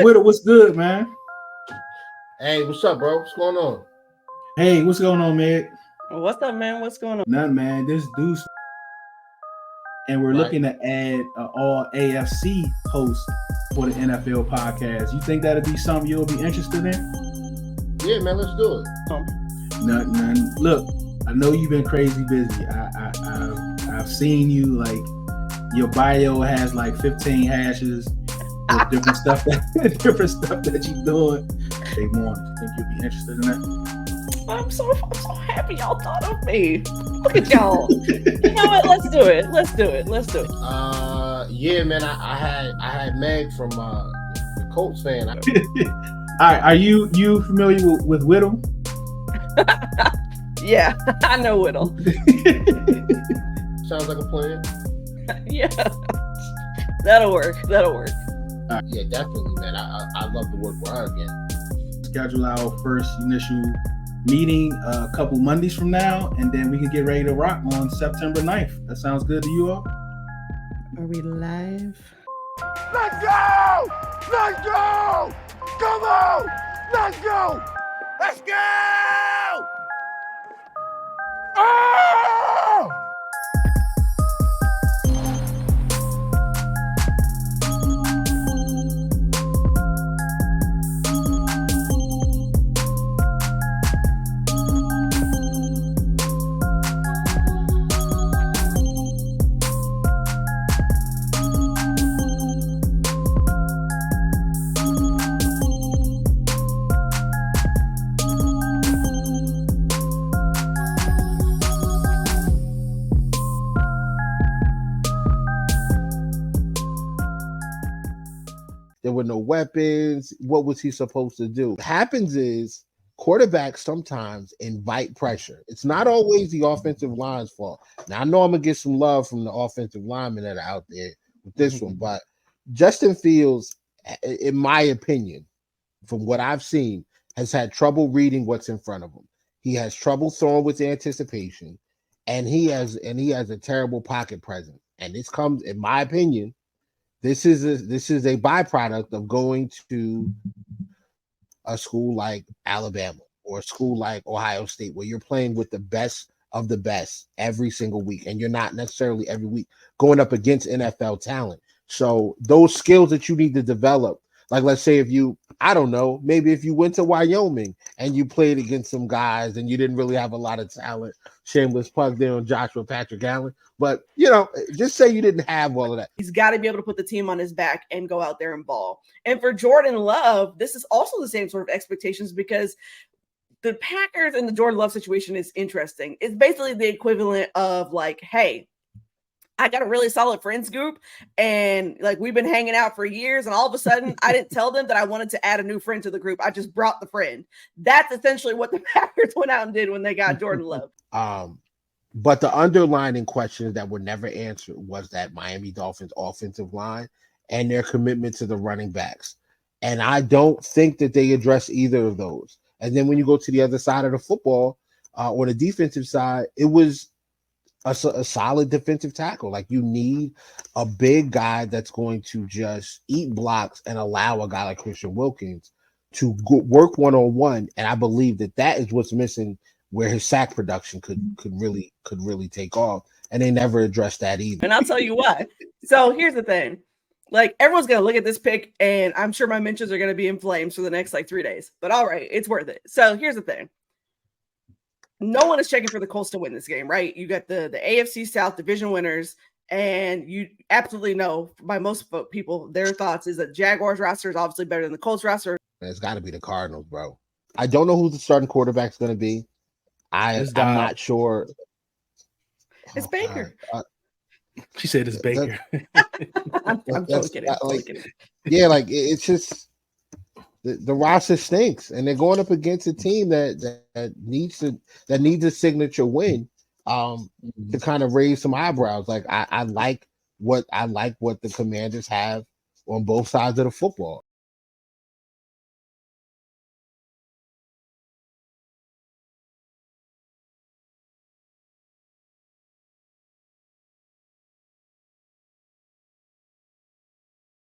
Widow, what's good, man? Hey, what's up, bro? What's going on? Hey, what's going on, man? What's up, man? What's going on? Nothing, man. This Deuce, and we're Right. looking to add an all AFC host for the NFL podcast. You think that'd be something you'll be interested in? Yeah, man, let's do it. Nothing. Look, I know you've been crazy busy. I've seen you, like, your bio has like 15 hashes with different stuff that you're doing. Hey, Morning, you think you'll be interested in that? I'm so happy y'all thought of me. Look at y'all. You know what? Let's do it. Yeah, man. I had Meg from the Colts fan. All right, are you familiar with Whittle? Yeah, I know Whittle. Sounds like a plan. Yeah, that'll work. Yeah, definitely, man. I'd love to work with her again. Schedule our first initial meeting a couple Mondays from now, and then we can get ready to rock on September 9th. That sounds good to you all? Are we live? Let's go! Let's go! Come on! Let's go! Let's go! Oh! There were no weapons. What was he supposed to do? What happens is quarterbacks sometimes invite pressure. It's not always the offensive line's fault. Now, I know I'm going to get some love from the offensive linemen that are out there with this one, but Justin Fields, in my opinion, from what I've seen, has had trouble reading what's in front of him. He has trouble throwing with anticipation, and he has a terrible pocket presence. And this comes, in my opinion, this is a byproduct of going to a school like Alabama or a school like Ohio State, where you're playing with the best of the best every single week, and you're not necessarily every week going up against NFL talent. So those skills that you need to develop, like let's say if you, I don't know, maybe if you went to Wyoming and you played against some guys and you didn't really have a lot of talent, shameless plug there on Joshua Patrick Allen, but just say you didn't have all of that. He's got to be able to put the team on his back and go out there and ball. And for Jordan Love, this is also the same sort of expectations, because the Packers and the Jordan Love situation is interesting. It's basically the equivalent of like, hey, I got a really solid friends group, and like we've been hanging out for years, and all of a sudden I didn't tell them that I wanted to add a new friend to the group. I just brought the friend. That's essentially what the Packers went out and did when they got Jordan Love. But the underlying questions that were never answered was that Miami Dolphins offensive line and their commitment to the running backs. And I don't think that they address either of those. And then when you go to the other side of the football, on the defensive side, it was a solid defensive tackle. Like, you need a big guy that's going to just eat blocks and allow a guy like Christian Wilkins to work one-on-one. And I believe that is what's missing, where his sack production could really take off. And they never addressed that either. And I'll tell you why. So here's the thing. Like, everyone's going to look at this pick, and I'm sure my mentions are going to be in flames for the next 3 days. But all right, it's worth it. So here's the thing. No one is checking for the Colts to win this game, right? You got the AFC South division winners, and you absolutely know, by most people, their thoughts is that Jaguars roster is obviously better than the Colts roster. It's got to be the Cardinals, bro. I don't know who the starting quarterback's going to be. I'm not sure. It's Baker. She said it's Baker. I'm totally kidding. Yeah, like it's just the roster stinks, and they're going up against a team that needs a signature win to kind of raise some eyebrows. Like I like what the Commanders have on both sides of the football.